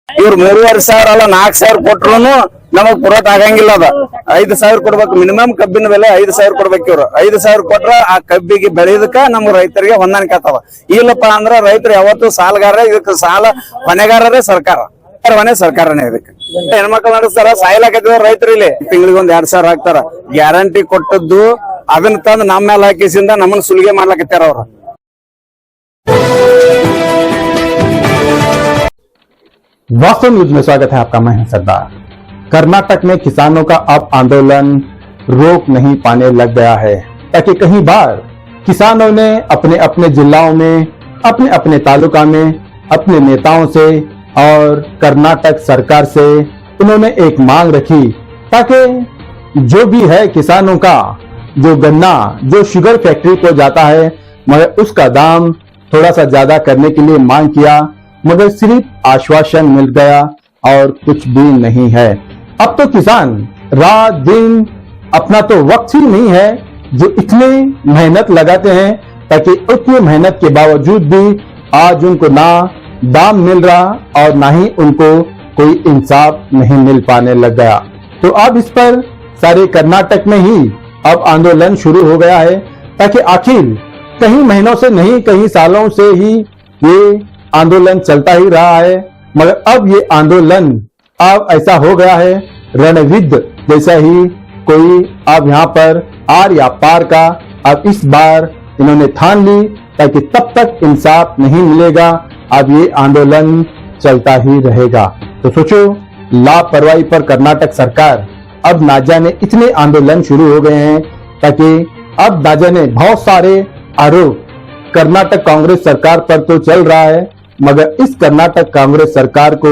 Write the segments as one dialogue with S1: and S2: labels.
S1: ಇವ್ರು 3,500 ಅಲ್ಲ 4,000 ಕೊಟ್ರು ನಮಗ್ ಪುರೋಟ ಆಗಂಗಿಲ್ಲ. ಅದ 5,000 ಕೊಡ್ಬೇಕು ಮಿನಿಮಮ್. ಕಬ್ಬಿನ ಬೆಲೆ 5,000 ಕೊಡ್ಬೇಕು. ಇವ್ರು 5,000 ಕೊಟ್ರ ಆ ಕಬ್ಬಿಗೆ ಬೆಳೆದಕ್ಕ ನಮ್ಮ ರೈತರಿಗೆ ಹೊಂದಾಣಿಕೆ ಆಗ್ತಾವ. ಇಲ್ಲಪ್ಪ ಅಂದ್ರ ರೈತರು ಯಾವತ್ತು ಸಾಲಗಾರ, ಇದಕ್ಕೆ ಸಾಲ ಹೊಣೆಗಾರರೇ ಸರ್ಕಾರ, ಸರ್ಕಾರನೇ ಇದಕ್ಕೆ. ಹೆಣ್ಮಕ್ಳು ನಡೆಸ್ತಾರ, ಸಾಯ್ಲಾಕತ್ತಿದ ರೈತರು ಇಲ್ಲಿ ತಿಂಗಳಿಗೆ 2,000 ಹಾಕ್ತಾರ. ಗ್ಯಾರಂಟಿ ಕೊಟ್ಟದ್ದು ಅದನ್ನ ತಂದು ನಮ್ಮ ಮೇಲೆ ಹಾಕಿಸಿಂದ ನಮ್ಮನ್ನ ಸುಲಿಗೆ ಮಾಡ್ಲಾಕತ್ತಾರ ಅವ್ರು.
S2: वास्तव न्यूज में स्वागत है आपका। मैं हूं सरदार। कर्नाटक में किसानों का अब आंदोलन रोक नहीं पाने लग गया है, ताकि कहीं बार किसानों ने अपने अपने जिलाओं में, अपने अपने तालुका में अपने नेताओं से और कर्नाटक सरकार से उन्होंने एक मांग रखी, ताकि जो भी है किसानों का जो गन्ना, जो शुगर फैक्ट्री को जाता है, मगर उसका दाम थोड़ा सा ज्यादा करने के लिए मांग किया, मगर सिर्फ आश्वासन मिल गया और कुछ भी नहीं है। अब तो किसान रात दिन अपना तो वक्त ही नहीं है जो इतने मेहनत लगाते हैं, ताकि उतनी मेहनत के बावजूद भी आज उनको ना दाम मिल रहा और ना ही उनको कोई इंसाफ नहीं मिल पाने लग गया। तो अब इस पर सारे कर्नाटक में ही अब आंदोलन शुरू हो गया है, ताकि आखिर कहीं महीनों से नहीं, कहीं सालों से ही ये आंदोलन चलता ही रहा है, मगर अब ये आंदोलन अब ऐसा हो गया है रणविद्ध जैसा ही कोई अब यहाँ पर आर या पार का अब इस बार इन्होंने ठान ली, ताकि तब तक इंसाफ नहीं मिलेगा अब ये आंदोलन चलता ही रहेगा। तो सोचो, लापरवाही पर कर्नाटक सरकार अब ना जाने इतने आंदोलन शुरू हो गए हैं, ताकि अब ना जाने बहुत सारे आरोप कर्नाटक कांग्रेस सरकार पर तो चल रहा है, मगर इस कर्नाटक कांग्रेस सरकार को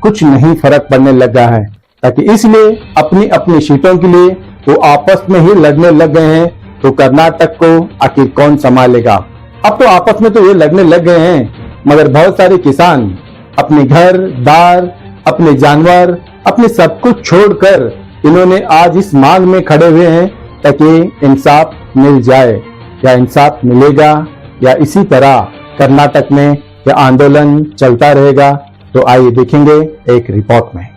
S2: कुछ नहीं फर्क पड़ने लगा है, ताकि इसलिए अपनी अपनी सीटों के लिए वो आपस में ही लड़ने लग गए हैं। तो कर्नाटक को आखिर कौन संभालेगा? अब तो आपस में तो ये लड़ने लग गए हैं, मगर बहुत सारे किसान अपने घर दार, अपने जानवर, अपने सब कुछ छोड़कर इन्होंने आज इस मांग में खड़े हुए हैं, ताकि इंसाफ मिल जाए। या इंसाफ मिलेगा या इसी तरह कर्नाटक में यह आंदोलन चलता रहेगा? तो आइए देखेंगे एक रिपोर्ट में।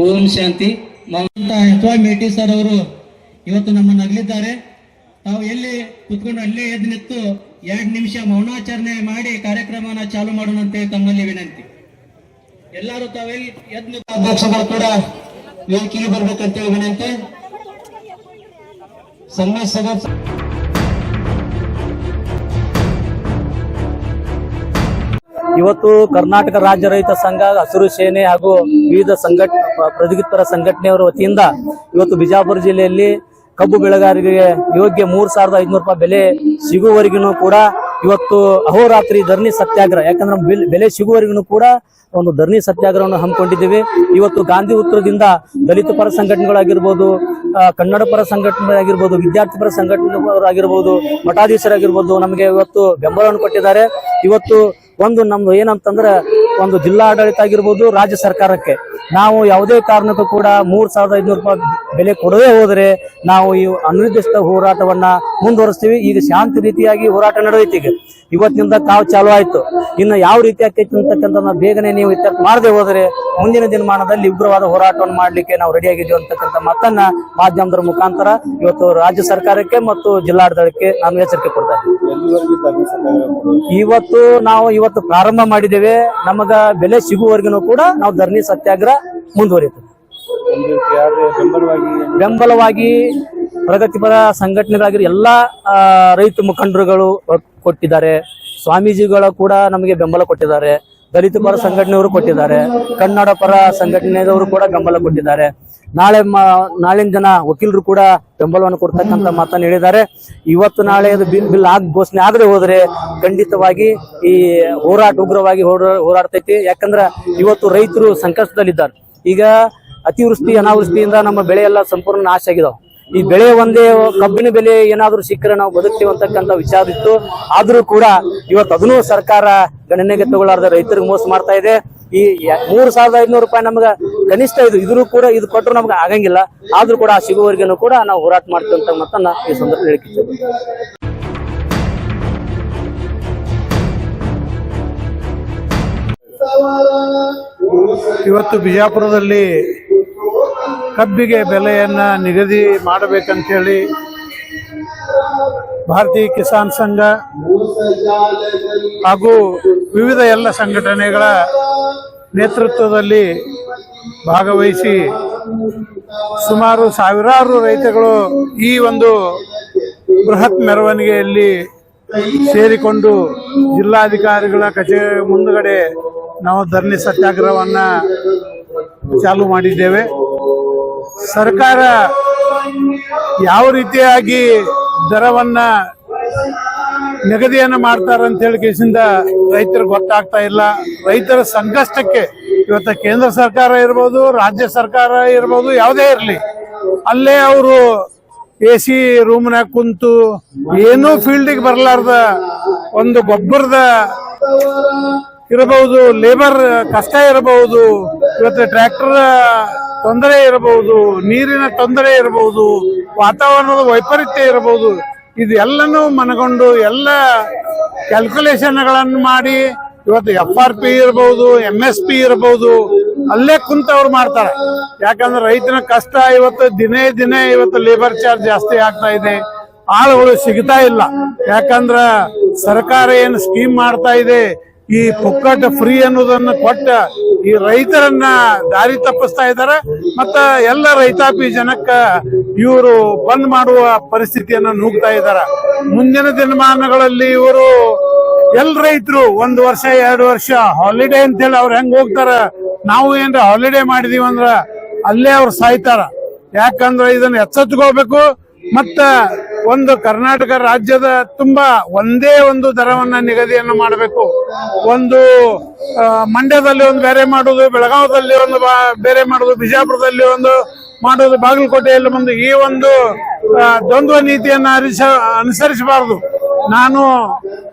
S3: ಓಂ ಶಾಂತಿ. ಅಥವಾ ಮೇಟಿ ಸರ್ ಅವರು ಇವತ್ತು ನಮ್ಮನ್ನು ಅಗಲಿದ್ದಾರೆ. ತಾವು ಎಲ್ಲಿ ಕುತ್ಕೊಂಡು ಅಲ್ಲೇ ಎದ್ದು ನಿಂತು 2 ನಿಮಿಷ ಮೌನಾಚರಣೆ ಮಾಡಿ ಕಾರ್ಯಕ್ರಮನ ಚಾಲು ಮಾಡೋಣಂತೆ ತಮ್ಮಲ್ಲಿ ವಿನಂತಿ. ಎಲ್ಲರೂ ತಾವೆಲ್ಲಿ ಎದ್ದು ಅಧ್ಯಕ್ಷಗಳು ಕೂಡ ವೇದಿಕೆಗೆ ಬರ್ಬೇಕಂತೇಳಿ ವಿನಂತಿ.
S4: ಇವತ್ತು ಕರ್ನಾಟಕ ರಾಜ್ಯ ರೈತ ಸಂಘ, ಹಸಿರು ಸೇನೆ ಹಾಗೂ ವಿವಿಧ ಪ್ರಗತಿಪರ ಸಂಘಟನೆಯವರ ವತಿಯಿಂದ ಇವತ್ತು ಬಿಜಾಪುರ ಜಿಲ್ಲೆಯಲ್ಲಿ ಕಬ್ಬು ಬೆಳೆಗಾರರಿಗೆ ಯೋಗ್ಯ 3,500 ರೂಪಾಯಿ ಬೆಲೆ ಸಿಗುವವರೆಗೂ ಕೂಡ ಇವತ್ತು ಅಹೋರಾತ್ರಿ ಧರಣಿ ಸತ್ಯಾಗ್ರಹ, ಯಾಕಂದ್ರೆ ಬೆಲೆ ಸಿಗುವವರೆಗೂ ಕೂಡ ಒಂದು ಧರಣಿ ಸತ್ಯಾಗ್ರಹವನ್ನು ಹಮ್ಮಿಕೊಂಡಿದ್ದೀವಿ. ಇವತ್ತು ಗಾಂಧಿ ಉತ್ತರದಿಂದ ದಲಿತ ಪರ ಸಂಘಟನೆಗಳಾಗಿರ್ಬೋದು, ಕನ್ನಡ ಪರ ಸಂಘಟನೆಗಳಾಗಿರ್ಬೋದು, ವಿದ್ಯಾರ್ಥಿ ಪರ ಸಂಘಟನೆಗಳಾಗಿರ್ಬೋದು, ಮಠಾಧೀಶರಾಗಿರ್ಬೋದು ನಮಗೆ ಇವತ್ತು ಬೆಂಬಲವನ್ನು ಕೊಟ್ಟಿದ್ದಾರೆ. ಇವತ್ತು ಒಂದು ನಮ್ದು ಏನಂತಂದ್ರೆ ಒಂದು ಜಿಲ್ಲಾ ಆಡಳಿತ ಆಗಿರ್ಬೋದು, ರಾಜ್ಯ ಸರ್ಕಾರಕ್ಕೆ ನಾವು ಯಾವುದೇ ಕಾರಣಕ್ಕೂ ಕೂಡ 3,500 ರೂಪಾಯಿ ಬೆಲೆ ಕೊಡದೇ ಹೋದರೆ ನಾವು ಈ ಅನಿರ್ದಿಷ್ಟ ಹೋರಾಟವನ್ನ ಮುಂದುವರಿಸ್ತೀವಿ. ಈಗ ಶಾಂತಿ ರೀತಿಯಾಗಿ ಹೋರಾಟ ನಡೆಯುತ್ತೀಗ, ಇವತ್ತಿನಿಂದ ಕಾವು ಚಾಲು ಆಯ್ತು. ಇನ್ನು ಯಾವ ರೀತಿ ಆಕೈತಿ ಅಂತಕ್ಕಂಥ ಬೇಗನೆ ನೀವು ಇತ್ಯರ್ಥ ಮಾಡದೆ ಹೋದರೆ ಮುಂದಿನ ದಿನಮಾನದಲ್ಲಿ ಉಗ್ರವಾದ ಹೋರಾಟವನ್ನು ಮಾಡಲಿಕ್ಕೆ ನಾವು ರೆಡಿಯಾಗಿದ್ದೀವಿ ಅಂತಕ್ಕಂಥ ಮಾತನ್ನ ಮಾಧ್ಯಮದ ಮುಖಾಂತರ ಇವತ್ತು ರಾಜ್ಯ ಸರ್ಕಾರಕ್ಕೆ ಮತ್ತು ಜಿಲ್ಲಾಡಳಿತಕ್ಕೆ ನಾನು ಎಚ್ಚರಿಕೆ ಕೊಡ್ತಾ ಇದ್ದೀನಿ. ಇವತ್ತು ಪ್ರಾರಂಭ ಮಾಡಿದ್ದೇವೆ. ನಮಗ ಬೆಲೆ ಸಿಗುವವರೆಗೂ ಕೂಡ ನಾವು ಧರಣಿ ಸತ್ಯಾಗ್ರಹ ಮುಂದುವರಿಯುತ್ತದೆ. ಬೆಂಬಲವಾಗಿ ಪ್ರಗತಿಪರ ಸಂಘಟನೆಗಳಾಗಿರೋ ಎಲ್ಲಾ ರೈತ ಮುಖಂಡರುಗಳು ಕೊಟ್ಟಿದ್ದಾರೆ. ಸ್ವಾಮೀಜಿಗಳು ಕೂಡ ನಮಗೆ ಬೆಂಬಲ ಕೊಟ್ಟಿದ್ದಾರೆ. ದಲಿತ ಪರ ಸಂಘಟನೆಯವರು ಕೊಟ್ಟಿದ್ದಾರೆ. ಕನ್ನಡ ಪರ ಸಂಘಟನೆಯವರು ಕೂಡ ಬೆಂಬಲ ಕೊಟ್ಟಿದ್ದಾರೆ. ನಾಳಿನ ಜನ ವಕೀಲರು ಕೂಡ ಬೆಂಬಲವನ್ನು ಕೊಡ್ತಕ್ಕಂಥ ಮಾತನ್ನು ಹೇಳಿದ್ದಾರೆ. ಇವತ್ತು ನಾಳೆ ಅದು ಬಿಲ್ ಘೋಷಣೆ ಆದ್ರೆ ಹೋದ್ರೆ ಖಂಡಿತವಾಗಿ ಈ ಹೋರಾಟ ಉಗ್ರವಾಗಿ ಹೋರಾಡ್ತೈತಿ. ಯಾಕಂದ್ರೆ ಇವತ್ತು ರೈತರು ಸಂಕಷ್ಟದಲ್ಲಿದ್ದಾರೆ. ಈಗ ಅತಿವೃಷ್ಟಿ ಅನಾವೃಷ್ಟಿಯಿಂದ ನಮ್ಮ ಬೆಳೆ ಎಲ್ಲ ಸಂಪೂರ್ಣ ನಾಶ ಆಗಿದಾವೆ. ಈ ಬೆಳೆ ಒಂದೇ ಕಬ್ಬಿನ ಬೆಲೆ ಏನಾದ್ರೂ ಸಿಕ್ಕರೆ ನಾವು ಬದುಕ್ತೀವಿ ಅಂತಕ್ಕಂಥ ವಿಚಾರ ಇತ್ತು. ಆದ್ರೂ ಕೂಡ ಇವತ್ತು ಅದನ್ನೂ ಸರ್ಕಾರ ಗಣನೆಗೆ ತಗೊಳ್ಳಾರ್ದ ರೈತರಿಗೆ ಮೋಸ ಮಾಡ್ತಾ ಇದೆ. ಈ 3,500 ರೂಪಾಯಿ ನಮ್ಗೆ ಕನಿಷ್ಠ ಇದ್ರೂ ಕೂಡ ಇದು ಕೊಟ್ಟರು ನಮ್ಗೆ ಆಗಂಗಿಲ್ಲ. ಆದ್ರೂ ಕೂಡ ಸಿಗುವವರೆಗೂ ಕೂಡ ನಾವು ಹೋರಾಟ ಮಾಡ್ತೀವಿ ಅಂತ ಮಾತನ್ನ ಈ ಸಂದರ್ಭ ಹೇಳಿದ್ದೇವೆ.
S5: ಇವತ್ತು ಬಿಜಾಪುರದಲ್ಲಿ ಕಬ್ಬಿಗೆ ಬೆಲೆಯನ್ನ ನಿಗದಿ ಮಾಡಬೇಕಂತ ಹೇಳಿ ಭಾರತೀಯ ಕಿಸಾನ್ ಸಂಘ ಹಾಗೂ ವಿವಿಧ ಎಲ್ಲ ಸಂಘಟನೆಗಳ ನೇತೃತ್ವದಲ್ಲಿ ಭಾಗವಹಿಸಿ ಸುಮಾರು ಸಾವಿರಾರು ರೈತಗಳು ಈ ಒಂದು ಬೃಹತ್ ಮೆರವಣಿಗೆಯಲ್ಲಿ ಸೇರಿಕೊಂಡು ಜಿಲ್ಲಾಧಿಕಾರಿಗಳ ಕಚೇರಿ ಮುಂದುಗಡೆ ನಾವು ಧರಣಿ ಸತ್ಯಾಗ್ರಹವನ್ನ ಚಾಲು ಮಾಡಿದ್ದೇವೆ. ಸರ್ಕಾರ ಯಾವ ರೀತಿಯಾಗಿ ದರವನ್ನ ನಿಗದಿಯನ್ನು ಮಾಡ್ತಾರಂತ ಹೇಳಿ ಕೇಸಿಂದ ರೈತರಿಗೆ ಗೊತ್ತಾಗ್ತಾ ಇಲ್ಲ. ರೈತರ ಸಂಕಷ್ಟಕ್ಕೆ ಇವತ್ತು ಕೇಂದ್ರ ಸರ್ಕಾರ ಇರ್ಬೋದು, ರಾಜ್ಯ ಸರ್ಕಾರ ಇರ್ಬೋದು, ಯಾವುದೇ ಇರಲಿ ಅಲ್ಲೇ ಅವರು AC ರೂಮ್ನಾಗ ಕುಂತು ಏನೂ ಫೀಲ್ಡಿಗೆ ಬರಲಾರ್ದ ಒಂದು ಗೊಬ್ಬರದ ಇರಬಹುದು, ಲೇಬರ್ ಕಷ್ಟ ಇರಬಹುದು, ಇವತ್ತು ಟ್ರ್ಯಾಕ್ಟರ್ ತೊಂದರೆ ಇರಬಹುದು, ನೀರಿನ ತೊಂದರೆ ಇರಬಹುದು, ವಾತಾವರಣದ ವೈಪರೀತ್ಯ ಇರಬಹುದು. ಇದೆಲ್ಲನೂ ಮನಗೊಂಡು ಎಲ್ಲ ಕ್ಯಾಲ್ಕುಲೇಷನ್ಗಳನ್ನು ಮಾಡಿ ಇವತ್ತು FRP ಇರಬಹುದು, MSP ಇರಬಹುದು, ಅಲ್ಲೇ ಕುಂತ ಅವ್ರು ಮಾಡ್ತಾರೆ. ಯಾಕಂದ್ರೆ ರೈತನ ಕಷ್ಟ ಇವತ್ತು ದಿನೇ ಇವತ್ತು ಲೇಬರ್ ಚಾರ್ಜ್ ಜಾಸ್ತಿ ಆಗ್ತಾ ಇದೆ. ಆಳುಗಳು ಸಿಗ್ತಾ ಇಲ್ಲ. ಯಾಕಂದ್ರ ಸರ್ಕಾರ ಏನು ಸ್ಕೀಮ್ ಮಾಡ್ತಾ ಇದೆ, ಈ ಪುಕ್ಕಟ ಫ್ರೀ ಅನ್ನೋದನ್ನ ಕೊಟ್ಟ ಈ ರೈತರನ್ನ ದಾರಿ ತಪ್ಪಿಸ್ತಾ ಇದ್ದಾರೆ. ಮತ್ತ ಎಲ್ಲ ರೈತಾಪಿ ಜನಕ್ಕ ಇವರು ಬಂದ್ ಮಾಡುವ ಪರಿಸ್ಥಿತಿಯನ್ನ ನೂಗ್ತಾ ಇದ್ದಾರೆ. ಮುಂದಿನ ದಿನಮಾನಗಳಲ್ಲಿ ಇವರು ರೈತರು 1 ವರ್ಷ 2 ವರ್ಷ ಹಾಲಿಡೇ ಅಂತೇಳಿ ಅವ್ರು ಹೆಂಗ್ ಹೋಗ್ತಾರ, ನಾವು ಏನ್ರ ಹಾಲಿಡೇ ಮಾಡಿದೀವಿ ಅಂದ್ರ ಅಲ್ಲೇ ಅವ್ರು ಸಾಯ್ತಾರ. ಯಾಕಂದ್ರೆ ಇದನ್ನ ಎಚ್ಚೆತ್ಕೋಬೇಕು. ಮತ್ತ ಒಂದು ಕರ್ನಾಟಕ ರಾಜ್ಯದ ತುಂಬಾ ಒಂದೇ ಒಂದು ದರವನ್ನ ನಿಗದಿಯನ್ನು ಮಾಡಬೇಕು. ಒಂದು ಮಂಡ್ಯದಲ್ಲಿ ಒಂದು ಬೇರೆ ಮಾಡೋದು, ಬೆಳಗಾವದಲ್ಲಿ ಒಂದು ಬೇರೆ ಮಾಡೋದು, ಬಿಜಾಪುರದಲ್ಲಿ ಒಂದು ಮಾಡೋದು, ಬಾಗಲಕೋಟೆಯಲ್ಲಿ ಒಂದು ಈ ಒಂದು ದ್ವಂದ್ವ ನೀತಿಯನ್ನ ಅನುಸರಿಸಬಾರದು. ನಾನು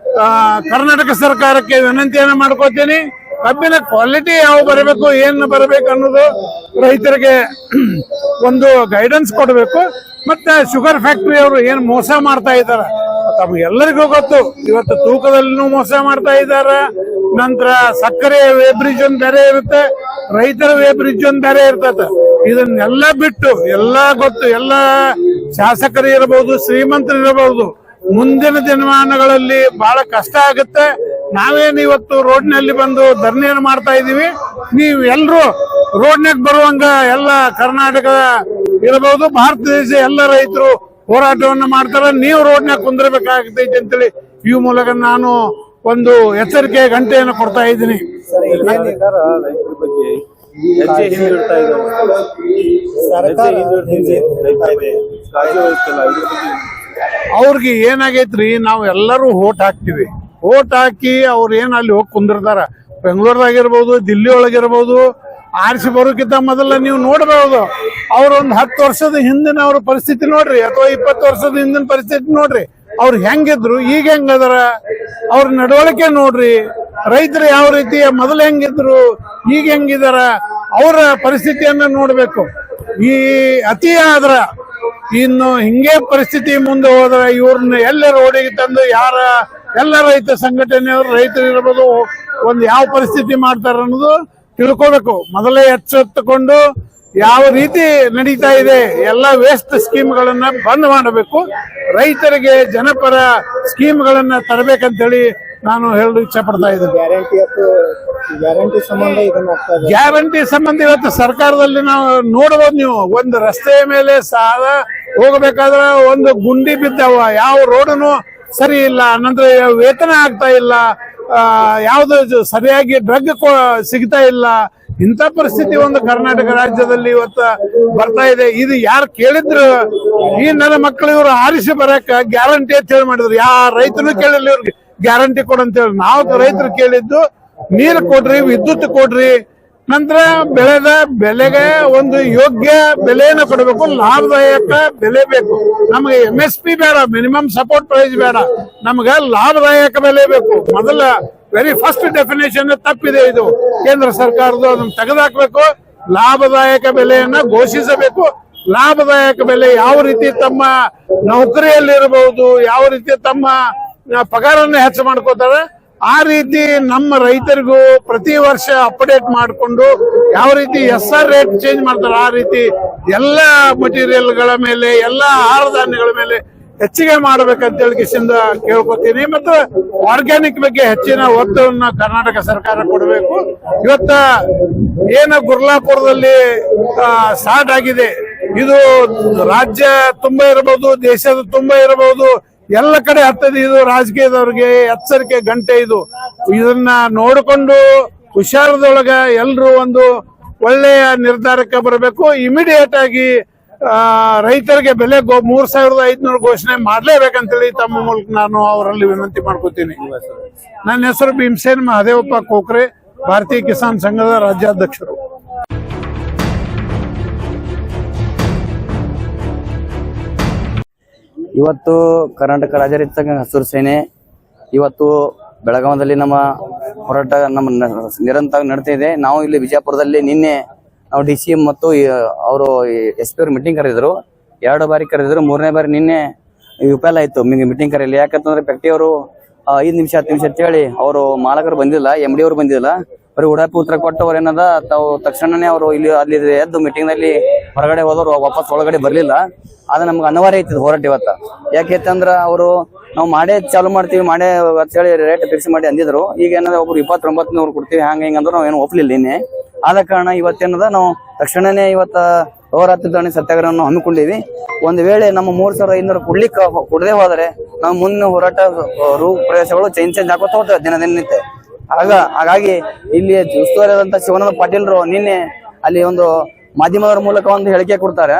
S5: ಕರ್ನಾಟಕ ಸರ್ಕಾರಕ್ಕೆ ವಿನಂತಿಯನ್ನ ಮಾಡ್ಕೋತೀನಿ. ಕಬ್ಬಿನ ಕ್ವಾಲಿಟಿ ಯಾವ ಬರಬೇಕು, ಏನು ಬರಬೇಕು ಅನ್ನೋದು ರೈತರಿಗೆ ಒಂದು ಗೈಡೆನ್ಸ್ ಕೊಡಬೇಕು. ಮತ್ತೆ ಶುಗರ್ ಫ್ಯಾಕ್ಟರಿ ಅವರು ಏನು ಮೋಸ ಮಾಡ್ತಾ ಇದ್ದಾರೆ ತಮ್ಗೆಲ್ಲರಿಗೂ ಗೊತ್ತು. ಇವತ್ತು ತೂಕದಲ್ಲಿನೂ ಮೋಸ ಮಾಡ್ತಾ ಇದ್ದಾರೆ, ನಂತರ ಸಕ್ಕರೆ ವೇಬ್ರಿಜ್ ಒಂದ್ ಬೇರೆ ಇರುತ್ತೆ, ರೈತರ ವೇಬ್ರಿಜ್ ಒಂದ್ ಬೇರೆ ಇರ್ತದೆ. ಇದನ್ನೆಲ್ಲ ಬಿಟ್ಟು ಎಲ್ಲಾ ಗೊತ್ತು, ಎಲ್ಲ ಶಾಸಕರು ಇರಬಹುದು, ಶ್ರೀಮಂತರು ಇರಬಹುದು, ಮುಂದಿನ ದಿನಮಾನಗಳಲ್ಲಿ ಬಹಳ ಕಷ್ಟ ಆಗುತ್ತೆ. ನಾವೇನು ಇವತ್ತು ರೋಡ್ನಲ್ಲಿ ಬಂದು ಧರಣಿಯನ್ನು ಮಾಡ್ತಾ ಇದೀವಿ, ನೀವು ಎಲ್ರು ರೋಡ್ನಾಗ ಬರುವಂಗ ಎಲ್ಲ ಕರ್ನಾಟಕ ಇರಬಹುದು, ಭಾರತ ದೇಶ ಎಲ್ಲ ರೈತರು ಹೋರಾಟವನ್ನು ಮಾಡ್ತಾರ. ನೀವು ರೋಡ್ನಾಗ ಕುಂದಿರ್ಬೇಕಾಗ್ತೈತಿ ಅಂತೇಳಿ ಈ ಮೂಲಕ ನಾನು ಒಂದು ಎಚ್ಚರಿಕೆ ಗಂಟೆಯನ್ನು ಕೊಡ್ತಾ ಇದ್ದೀನಿ. ಅವ್ರಿಗೆ ಏನಾಗೈತ್ರಿ, ನಾವು ಎಲ್ಲರೂ ಓಟ್ ಹಾಕ್ತಿವಿ. ಓಟ್ ಹಾಕಿ ಅವ್ರು ಏನ್ ಅಲ್ಲಿ ಹೋಗಿ ಕುಂದಿರ್ತಾರ, ಬೆಂಗಳೂರದಾಗಿರ್ಬೋದು, ದಿಲ್ಲಿ ಒಳಗಿರ್ಬೋದು, ಆರಿಸಿ ಬರೋಕ್ಕಿಂತ ಮೊದಲ ನೀವು ನೋಡಬಹುದು ಅವ್ರೊಂದು 10 ವರ್ಷದ ಹಿಂದಿನ ಅವ್ರ ಪರಿಸ್ಥಿತಿ ನೋಡ್ರಿ, ಅಥವಾ 20 ವರ್ಷದ ಹಿಂದಿನ ಪರಿಸ್ಥಿತಿ ನೋಡ್ರಿ. ಅವ್ರು ಹೆಂಗಿದ್ರು, ಈಗ ಹೆಂಗದಾರ, ಅವ್ರ ನಡವಳಿಕೆ ನೋಡ್ರಿ. ರೈತರು ಯಾವ ರೀತಿ ಮೊದಲು ಹೆಂಗಿದ್ರು, ಈಗ ಹೆಂಗಿದಾರ, ಅವರ ಪರಿಸ್ಥಿತಿಯನ್ನ ನೋಡ್ಬೇಕು. ಈ ಅತಿ ಆದ್ರ ಇನ್ನು ಹಿಂಗೆ ಪರಿಸ್ಥಿತಿ ಮುಂದೆ ಹೋದ್ರ ಇವ್ರನ್ನ ಎಲ್ಲ ರೋಡಿಗೆ ತಂದು ಎಲ್ಲ ರೈತ ಸಂಘಟನೆಯವರು, ರೈತರು ಇರ್ಬೋದು, ಒಂದು ಯಾವ ಪರಿಸ್ಥಿತಿ ಮಾಡ್ತಾರ ಅನ್ನೋದು ತಿಳ್ಕೋಬೇಕು. ಮೊದಲೇ ಎಚ್ಚೆತ್ತುಕೊಂಡು ಯಾವ ರೀತಿ ನಡೀತಾ ಇದೆ, ಎಲ್ಲ ವೇಸ್ಟ್ ಸ್ಕೀಮ್ಗಳನ್ನ ಬಂದ್ ಮಾಡಬೇಕು, ರೈತರಿಗೆ ಜನಪರ ಸ್ಕೀಮ್ಗಳನ್ನ ತರಬೇಕಂತೇಳಿ ನಾನು ಹೇಳಲು ಇಚ್ಛೆ ಪಡ್ತಾ ಇದ್ದೇನೆ. ಗ್ಯಾರಂಟಿ ಸಂಬಂಧ ಇವತ್ತು ಸರ್ಕಾರದಲ್ಲಿ ನಾವು ನೋಡಬಹುದು. ನೀವು ಒಂದು ರಸ್ತೆಯ ಮೇಲೆ ಸಾಲ ಹೋಗಬೇಕಾದ್ರೆ ಒಂದು ಗುಂಡಿ ಬಿದ್ದವ, ಯಾವ ರೋಡನು ಸರಿ ಇಲ್ಲ, ನಂತರ ವೇತನ ಆಗ್ತಾ ಇಲ್ಲ, ಯಾವ್ದು ಸರಿಯಾಗಿ ಡ್ರಗ್ ಸಿಗ್ತಾ ಇಲ್ಲ. ಇಂಥ ಪರಿಸ್ಥಿತಿ ಒಂದು ಕರ್ನಾಟಕ ರಾಜ್ಯದಲ್ಲಿ ಇವತ್ತು ಬರ್ತಾ ಇದೆ. ಇದು ಯಾರು ಕೇಳಿದ್ರು, ಈ ನನ್ನ ಮಕ್ಕಳು ಇವರು ಆರಿಸಿ ಬರಕ ಗ್ಯಾರಂಟಿ ಅಂತ ಹೇಳಿ ಮಾಡಿದ್ರು. ಯಾವ ರೈತನು ಕೇಳಿಲ್ಲ ಇವ್ರಿಗೆ ಗ್ಯಾರಂಟಿ ಕೊಡಂತೇಳಿ. ನಾವು ರೈತರು ಕೇಳಿದ್ದು ನೀರು ಕೊಡ್ರಿ, ವಿದ್ಯುತ್ ಕೊಡ್ರಿ, ನಂತರ ಬೆಳೆದ ಬೆಲೆಗೆ ಒಂದು ಯೋಗ್ಯ ಬೆಲೆಯನ್ನು ಕೊಡಬೇಕು, ಲಾಭದಾಯಕ ಬೆಲೆ ಬೇಕು. ನಮಗೆ MSP ಬೇಡ, ಮಿನಿಮಮ್ ಸಪೋರ್ಟ್ ಪ್ರೈಸ್ ಬೇಡ, ನಮ್ಗೆ ಲಾಭದಾಯಕ ಬೆಲೆ ಬೇಕು. ಮೊದಲ ವೆರಿ ಫಸ್ಟ್ ಡೆಫಿನೇಷನ್ ತಪ್ಪಿದೆ ಇದು ಕೇಂದ್ರ ಸರ್ಕಾರದ್ದು, ಅದನ್ನು ತೆಗೆದುಹಾಕ್ಬೇಕು. ಲಾಭದಾಯಕ ಬೆಲೆಯನ್ನ ಘೋಷಿಸಬೇಕು. ಲಾಭದಾಯಕ ಬೆಲೆ ಯಾವ ರೀತಿ ತಮ್ಮ ನೌಕರಿಯಲ್ಲಿರಬಹುದು, ಯಾವ ರೀತಿ ತಮ್ಮ ಪಗಾರನ್ನ ಹೆಚ್ಚು ಮಾಡ್ಕೋತಾರೆ, ಆ ರೀತಿ ನಮ್ಮ ರೈತರಿಗೂ ಪ್ರತಿ ವರ್ಷ ಅಪ್ಡೇಟ್ ಮಾಡಿಕೊಂಡು ಯಾವ ರೀತಿ SR ರೇಟ್ ಚೇಂಜ್ ಮಾಡ್ತಾರೆ, ಆ ರೀತಿ ಎಲ್ಲ ಮಟೀರಿಯಲ್ಗಳ ಮೇಲೆ, ಎಲ್ಲ ಆಹಾರ ಧಾನ್ಯಗಳ ಮೇಲೆ ಹೆಚ್ಚಿಗೆ ಮಾಡ್ಬೇಕಂತೇಳಿ ಕಿಸಿಂದ ಕೇಳ್ಕೊತೀನಿ. ಮತ್ತು ಆರ್ಗ್ಯಾನಿಕ್ ಬಗ್ಗೆ ಹೆಚ್ಚಿನ ಒತ್ತನ್ನು ಕರ್ನಾಟಕ ಸರ್ಕಾರ ಕೊಡಬೇಕು. ಇವತ್ತ ಏನು ಗುರ್ಲಾಪುರದಲ್ಲಿ ಸ್ಟಾರ್ಟ್ ಆಗಿದೆ, ಇದು ರಾಜ್ಯ ತುಂಬಾ ಇರಬಹುದು, ದೇಶದ ತುಂಬಾ ಇರಬಹುದು, ಎಲ್ಲ ಕಡೆ ಹತ್ತದ. ಇದು ರಾಜಕೀಯದವ್ರಿಗೆ ಎಚ್ಚರಿಕೆ ಗಂಟೆ. ಇದನ್ನ ನೋಡಿಕೊಂಡು ಹುಷಾರದೊಳಗ ಎಲ್ರು ಒಂದು ಒಳ್ಳೆಯ ನಿರ್ಧಾರಕ್ಕೆ ಬರಬೇಕು. ಇಮಿಡಿಯೇಟ್ ಆಗಿ ರೈತರಿಗೆ ಬೆಲೆ 3500 ಘೋಷಣೆ ಮಾಡ್ಲೇಬೇಕಂತೇಳಿ ತಮ್ಮ ಮೂಲಕ ನಾನು ಅವರಲ್ಲಿ ವಿನಂತಿ ಮಾಡ್ಕೋತೀನಿ. ನನ್ನ ಹೆಸರು ಭೀಮಸೇನ್ ಮಹದೇವಪ್ಪ ಕೋಕ್ರೆ, ಭಾರತೀಯ ಕಿಸಾನ್ ಸಂಘದ ರಾಜ್ಯಾಧ್ಯಕ್ಷರು.
S6: ಇವತ್ತು ಕರ್ನಾಟಕ ರಾಜ್ಯ ರೈತ ಸಂಘ ಹಸಿರು ಸೇನೆ ಇವತ್ತು ಬೆಳಗಾವದಲ್ಲಿ ನಮ್ಮ ಹೋರಾಟ ನಿರಂತರ ನಡೀತಾ ಇದೆ. ನಾವು ಇಲ್ಲಿ ವಿಜಯಪುರದಲ್ಲಿ ನಿನ್ನೆ ನಾವು DCM ಮತ್ತು ಅವರು SP ಅವರು ಮೀಟಿಂಗ್ ಕರೆದಿದ್ರು. 2 ಬಾರಿ ಕರೆದಿದ್ರು, 3ನೇ ಬಾರಿ ನಿನ್ನೆ ವಿಫಲ ಆಯ್ತು ಮೀಟಿಂಗ್ ಕರೆಯಲಿ. ಯಾಕಂತಂದ್ರೆ ಫ್ಯಾಕ್ಟರಿ 5 ನಿಮಿಷ 10 ನಿಮಿಷ ಅಂತ ಹೇಳಿ ಅವರು ಮಾಲಕರು ಬಂದಿಲ್ಲ, MD ಅವರು ಬಂದಿಲ್ಲ, ಬರೀ ಉಡಾಪಿ ಉತ್ತರ ಕೊಟ್ಟವ್ರು ಏನದ ತಾವು ತಕ್ಷಣನೇ ಅವರು ಅಲ್ಲಿ ಎದ್ದು ಮೀಟಿಂಗ್ ನಲ್ಲಿ ಹೊರಗಡೆ ಹೋದವರು ವಾಪಸ್ ಒಳಗಡೆ ಬರ್ಲಿಲ್ಲ. ಅದು ನಮ್ಗೆ ಅನಿವಾರ್ಯ ಐತಿದ್ ಹೋರಾಟ ಇವತ್ತ. ಯಾಕೆಂತಂದ್ರ ಅವರು ನಾವು ಮಾಡೇ ಚಾಲು ಮಾಡ್ತೀವಿ, ಮಾಡೇ ಅಂತ ಹೇಳಿ ರೇಟ್ ಫಿಕ್ಸ್ ಮಾಡಿ ಅಂದಿದ್ರು. ಈಗ ಏನದ ಒಬ್ರು 2900 ಕೊಡ್ತೀವಿ ಹಿಂಗಂದ್ರೆ ನಾವು ಏನು ಒಪ್ಲಿಲ್ಲ ನಿನ್ನೆ. ಆದ ಕಾರಣ ಇವತ್ತೇನದ ನಾವು ತಕ್ಷಣನೇ ಇವತ್ತ ಹೋರಾಟ ಧರಣಿ ಸತ್ಯಾಗ್ರಹವನ್ನು ಹಮ್ಮಿಕೊಂಡಿವಿ. ಒಂದು ವೇಳೆ ನಮ್ಮ 3500 ಕೊಡದೆ ಹೋದರೆ ನಾವು ಮುಂದಿನ ಹೋರಾಟ ರೂಪುರೇಷೆಗಳು ಚೇಂಜ್ ಆಗೋತಾ ಹೋಗ್ತೇವೆ ದಿನನಿತ್ಯ. ಹಾಗಾಗಿ ಇಲ್ಲಿ ಉಸ್ತುವಾರಿಯಾದಂತ ಶಿವಾನಂದ ಪಾಟೀಲ್ರು ನಿನ್ನೆ ಅಲ್ಲಿ ಒಂದು ಮಾಧ್ಯಮದವರ ಮೂಲಕ ಒಂದು ಹೇಳಿಕೆ ಕೊಡ್ತಾರೆ.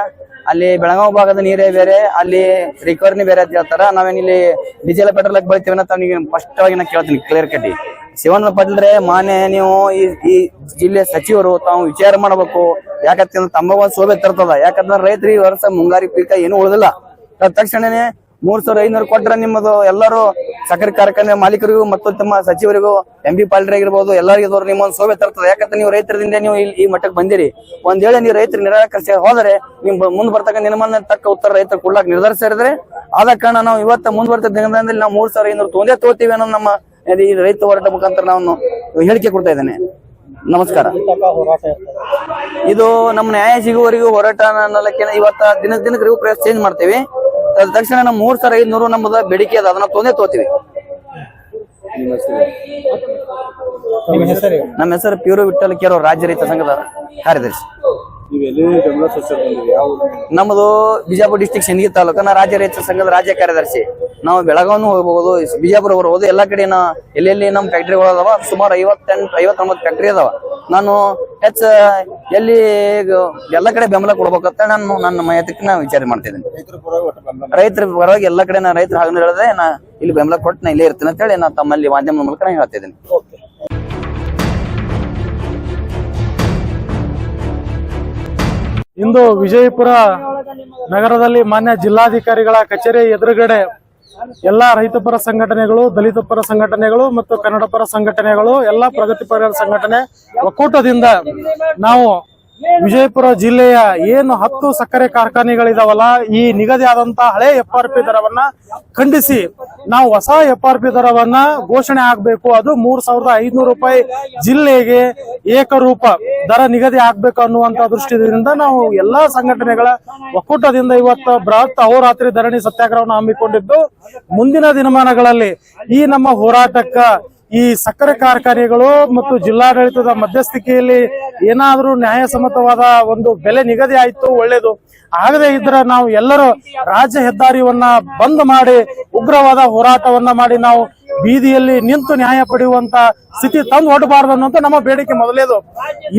S6: ಅಲ್ಲಿ ಬೆಳಗಾವಿ ಭಾಗದ ನೀರೇ ಬೇರೆ, ಅಲ್ಲಿ ರಿಕವರಿ ಬೇರೆ ಅಂತ ಹೇಳ್ತಾರ. ನಾವೇನಿಲ್ಲಿ ಡೀಸೆಲ್ ಪೆಟ್ರೋಲ್ ಬೆಳಿತೀವಿ ಅಂತ ನಿಮಗೆ ಸ್ಪಷ್ಟವಾಗಿ ನಾನು ಕೇಳ್ತೀನಿ, ಕ್ಲಿಯರ್ ಕಟ್ಟಿ. ಶಿವಾನಂದ ಪಾಟೀಲ್ರೆ, ಮಾನ್ಯ ನೀವು ಈ ಜಿಲ್ಲೆ ಸಚಿವರು ತಾವು ವಿಚಾರ ಮಾಡಬೇಕು. ಯಾಕಂತಂದ್ರೆ ತಮ್ಮ ಒಂದು ಶೋಭೆ ತರ್ತದ. ಯಾಕಂದ್ರೆ ರೈತರು ಈ ವರ್ಷ ಮುಂಗಾರಿ ಪೀಕ ಏನು ಉಳಿದಿಲ್ಲ. ತಕ್ಷಣನೇ 3500 ಕೊಟ್ರೆ ನಿಮ್ಮದು ಎಲ್ಲರೂ ಸಕ್ಕರೆ ಕಾರ್ಖಾನೆ ಮಾಲೀಕರಿಗೂ ಮತ್ತು ತಮ್ಮ ಸಚಿವರಿಗೂ MB ಪಾಟೀಲ್ರಾಗಿರ್ಬೋದು ಎಲ್ಲರಿಗೂ ನಿಮ್ಮೊಂದು ಶೋಭೆ ತರ್ತದೆ. ಯಾಕಂದ್ರೆ ನೀವು ರೈತರಿಂದ ನೀವು ಈ ಮಟ್ಟಕ್ಕೆ ಬಂದಿರಿ. ಒಂದ್ ವೇಳೆ ನೀವು ರೈತರು ನಿರಾಕರಿಸಿ ಹೋದರೆ ನಿಮ್ ಮುಂದ್ ಬರ್ತಕ್ಕ ನಿರ್ಮಾಣ ತಕ್ಕ ಉತ್ತರ ರೈತರು ಕೊಡ್ಲಾಕ್ ನಿರ್ಧರಿಸಿದ್ರೆ, ಆದ ಕಾರಣ ನಾವು ಇವತ್ತು ಮುಂದುವರೆದ ದಿನದಲ್ಲಿ ನಾವು 3500 ತೋಂದೇ ತೋತೀವಿ ಅನ್ನೋ ನಮ್ಮ ಈ ರೈತ ಹೋರಾಟ ಮುಖಾಂತರ ನಾನು ಹೇಳಿಕೆ ಕೊಡ್ತಾ ಇದ್ದೇನೆ. ನಮಸ್ಕಾರ. ಇದು ನಮ್ಮ ನ್ಯಾಯ ಸಿಗುವವರೆಗೂ ಹೋರಾಟ ಅನ್ನೋದಕ್ಕೆ ಇವತ್ತ ದಿನಕ್ಕೆ ರೂಪರೇಷೆ ಚೇಂಜ್ ಮಾಡ್ತೇವೆ. ತಕ್ಷಣ ನಮ್ಮ 3500 ನಮ್ಮದ ಬೇಡಿಕೆ ಅದ, ಅದನ್ನ ತೋತೀವಿ. ನಮ್ಮ ಹೆಸರು ಪಿರು ವಿಠ್ಠಲ ಕೇರೋ, ರಾಜ್ಯ ರೈತ ಸಂಘದ ಕಾರ್ಯದರ್ಶಿ. ನಮ್ಮದು ಬಿಜಾಪುರ ಡಿಸ್ಟಿಕ್ ಸಿಂದಗಿ ತಾಲೂಕಿನ ರಾಜ್ಯ ರೈತ ಸಂಘದ ರಾಜ್ಯ ಕಾರ್ಯದರ್ಶಿ. ನಾವು ಬೆಳಗಾವಿನೂ ಹೋಗಬಹುದು, ಬಿಜಾಪುರ ಹೋಗಬಹುದು. ಎಲ್ಲ ಕಡೆ ಎಲ್ಲೆಲ್ಲಿ ನಮ್ಮ ಫ್ಯಾಕ್ಟ್ರಿಗಳು ಅದಾವ, ಸುಮಾರು 58-59 ಫ್ಯಾಕ್ಟ್ರಿ ಅದಾವ. ನಾನು ಎಲ್ಲಿ ಎಲ್ಲ ಕಡೆ ಬೆಂಬಲ ಕೊಡ್ಬೇಕಂತ ನಾನು ನನ್ನ ಮಯತಕ್ಕೆ ನಾನು ವಿಚಾರ ಮಾಡ್ತಿದ್ದೀನಿ. ರೈತರ ಪರವಾಗಿ ಎಲ್ಲ ಕಡೆ ನಾನು ರೈತರ ಹಾಗೆ ಹೇಳಿದ್ರೆ ನಾ ಇಲ್ಲಿ ಬೆಂಬಲ ಕೊಟ್ಟು ನಾ ಇಲ್ಲೇ ಇರ್ತೀನಿ ಅಂತ ಹೇಳಿ ನಾನು ತಮ್ಮಲ್ಲಿ ಮಾಧ್ಯಮದ ಮೂಲಕ ನಾನು ಹೇಳ್ತಿದ್ದೀನಿ.
S5: ಇಂದು ವಿಜಯಪುರ ನಗರದಲ್ಲಿ ಮಾನ್ಯ ಜಿಲ್ಲಾಧಿಕಾರಿಗಳ ಕಚೇರಿ ಎದುರುಗಡೆ ಎಲ್ಲಾ ರೈತ ಪರ ಸಂಘಟನೆಗಳು, ದಲಿತ ಪರ ಸಂಘಟನೆಗಳು ಮತ್ತು ಕನ್ನಡ ಪರ ಸಂಘಟನೆಗಳು, ಎಲ್ಲಾ ಪ್ರಗತಿಪರ ಸಂಘಟನೆ ಒಕ್ಕೂಟದಿಂದ ನಾವು ವಿಜಯಪುರ ಜಿಲ್ಲೆಯ ಏನು 10 ಸಕ್ಕರೆ ಕಾರ್ಖಾನೆಗಳಿದಾವಲ್ಲ, ಈ ನಿಗದಿ ಆದಂತಹ ಹಳೆ FRP ದರವನ್ನ ಖಂಡಿಸಿ ನಾವು ಹೊಸ FRP ದರವನ್ನ ಘೋಷಣೆ ಆಗಬೇಕು. ಅದು 3500 ರೂಪಾಯಿ ಜಿಲ್ಲೆಗೆ ಏಕರೂಪ ದರ ನಿಗದಿ ಆಗ್ಬೇಕು ಅನ್ನುವಂತ ದೃಷ್ಟಿಯಿಂದ ನಾವು ಎಲ್ಲಾ ಸಂಘಟನೆಗಳ ಒಕ್ಕೂಟದಿಂದ ಇವತ್ತು ಬೃಹತ್ ಅಹೋರಾತ್ರಿ ಧರಣಿ ಸತ್ಯಾಗ್ರಹವನ್ನು ಹಮ್ಮಿಕೊಂಡಿದ್ದು, ಮುಂದಿನ ದಿನಮಾನಗಳಲ್ಲಿ ಈ ನಮ್ಮ ಹೋರಾಟಕ್ಕ ಈ ಸಕ್ಕರೆ ಕಾರ್ಖಾನೆಗಳು ಮತ್ತು ಜಿಲ್ಲಾಡಳಿತದ ಮಧ್ಯಸ್ಥಿಕೆಯಲ್ಲಿ ಏನಾದರೂ ನ್ಯಾಯಸಮ್ಮತವಾದ ಒಂದು ಬೆಲೆ ನಿಗದಿ ಆಯ್ತು ಒಳ್ಳೇದು. ಆಗದೆ ಇದ್ರೆ ನಾವು ಎಲ್ಲರೂ ರಾಜ್ಯ ಹೆದ್ದಾರಿಯನ್ನ ಬಂದ್ ಮಾಡಿ ಉಗ್ರವಾದ ಹೋರಾಟವನ್ನ ಮಾಡಿ ನಾವು ಬೀದಿಯಲ್ಲಿ ನಿಂತು ನ್ಯಾಯ ಪಡೆಯುವಂತ ಸ್ಥಿತಿ ತಂದು ಹೊಡಬಾರ್ದು ಅನ್ನೋಂತ ನಮ್ಮ ಬೇಡಿಕೆ ಮೊದಲೇದು.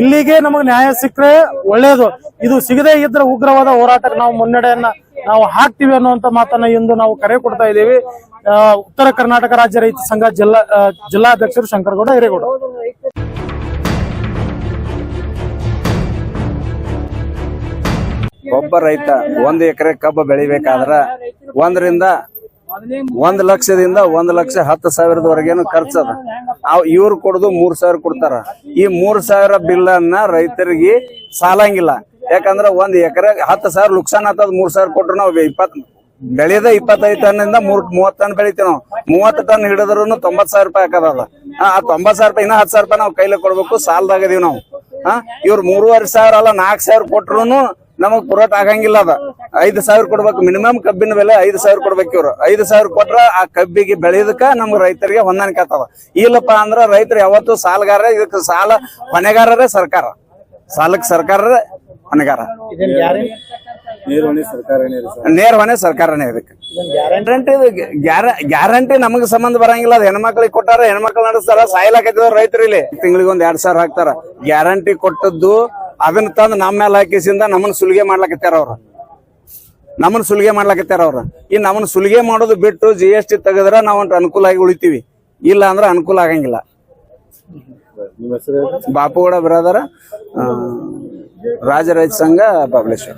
S5: ಇಲ್ಲಿಗೆ ನಮಗೆ ನ್ಯಾಯ ಸಿಕ್ಕರೆ ಒಳ್ಳೇದು, ಇದು ಸಿಗದೇ ಇದ್ರೆ ಉಗ್ರವಾದ ಹೋರಾಟಕ್ಕೆ ನಾವು ಮುನ್ನಡೆಯನ್ನ ನಾವು ಹಾಕ್ತಿವಿ ಅನ್ನುವಂತ ಮಾತನ್ನ ಇಂದು ನಾವು ಕರೆ ಕೊಡ್ತಾ ಇದ್ದೀವಿ. ಉತ್ತರ ಕರ್ನಾಟಕ ರಾಜ್ಯ ರೈತ ಸಂಘ ಜಿಲ್ಲಾಧ್ಯಕ್ಷರು ಶಂಕರಗೌಡ ಹಿರೇಗೌಡ.
S1: ಒಬ್ಬ ರೈತ 1 ಎಕರೆ ಕಬ್ಬು ಬೆಳಿಬೇಕಾದ್ರ 1 ಲಕ್ಷದಿಂದ 1,10,000 ಖರ್ಚದ. ಇವ್ರು ಕೊಡುದು 3,000 ಕೊಡ್ತಾರ. ಈ 3,000 ಬಿಲ್ ಅನ್ನ ರೈತರಿಗೆ ಸಾಲಂಗಿಲ್ಲ. ಯಾಕಂದ್ರ 1 ಎಕರೆ 10,000 ಲುಕ್ಸಾನ್ ಆಗ್ತದ. 3,000 ಕೊಟ್ರು ನಾವು ಬೆಳೆದ 25 ಟನ್ನಿಂದ 30 ಟನ್ ಬೆಳಿತೀವಿ. ನಾವು 30 ಟನ್ ಹಿಡಿದ್ರು 90,000 ರೂಪಾಯಿ ಹಾಕದ. ಆ 90,000 ರೂಪಾಯಿ ಇನ್ನ 10,000 ರೂಪಾಯಿ ನಾವು ಕೈಲಿ ಕೊಡ್ಬೇಕು, ಸಾಲದಾಗದೀವಿ ನಾವು. ಇವ್ರು 3,500 ಅಲ್ಲ 4,000 ಕೊಟ್ರು ನಮಗ್ ಪುರೋಟ ಆಗಂಗಿಲ್ಲ. ಅದ 5,000 ಕೊಡ್ಬೇಕು ಮಿನಿಮಮ್. ಕಬ್ಬಿನ ಬೆಲೆ 5,000 ಕೊಡ್ಬೇಕು. ಇವ್ರು 5,000 ಕೊಟ್ರ ಆ ಕಬ್ಬಿಗೆ ಬೆಳೆಯೋದಕ್ಕ ನಮ್ಗ್ ರೈತರಿಗೆ ಹೊಂದಾಣಿಕೆ ಆಗ್ತದ. ಇಲ್ಲಪ್ಪ ಅಂದ್ರ ರೈತರು ಯಾವತ್ತು ಸಾಲಗಾರ, ಇದಕ್ಕೆ ಸಾಲ ಹೊಣೆಗಾರರೇ ಸರ್ಕಾರ, ಸಾಲಕ್ ಸರ್ಕಾರರೇ ಹೊಣೆಗಾರ. ನೇರ ಹೊಣೆ ಸರ್ಕಾರನೇ. ಇದಕ್ಕೆ ಗ್ಯಾರಂಟಿ ನಮಗ್ ಸಂಬಂಧ ಬರಂಗಿಲ್ಲ. ಅದು ಹೆಣ್ಮಕ್ಳಿಗೆ ಕೊಟ್ಟಾರ, ಹೆಣ್ಮಕ್ಳು ನಡೆಸ್ತಾರ. ಸಾಯ್ಲಾಕೈತಿದ್ರು ರೈತರು ಇಲ್ಲಿ ತಿಂಗಳಿಗೆ 2,000 ಹಾಕ್ತಾರ. ಗ್ಯಾರಂಟಿ ಕೊಟ್ಟದ್ದು ಅದನ್ನ ತಂದು ನಮ್ಮ ಮೇಲೆ ಹಾಕಿಸಿಂದ ನಮ್ಮನ್ನ ಸುಲಿಗೆ ಮಾಡ್ಲಾಕತ್ತಾರ ಅವ್ರು. ಈ ನಮ್ಮನ್ನ ಸುಲಿಗೆ ಮಾಡೋದು ಬಿಟ್ಟು GST ತೆಗೆದ್ರ ನಾವು ಅನುಕೂಲ ಆಗಿ ಉಳಿತೀವಿ, ಇಲ್ಲ ಅಂದ್ರೆ ಅನುಕೂಲ ಆಗಂಗಿಲ್ಲ. ಬಾಪುಗೌಡ ಬ್ರದರ್, ರಾಜ್ಯ ರೈತ ಸಂಘ ಬಬಲೇಶ್ವರ.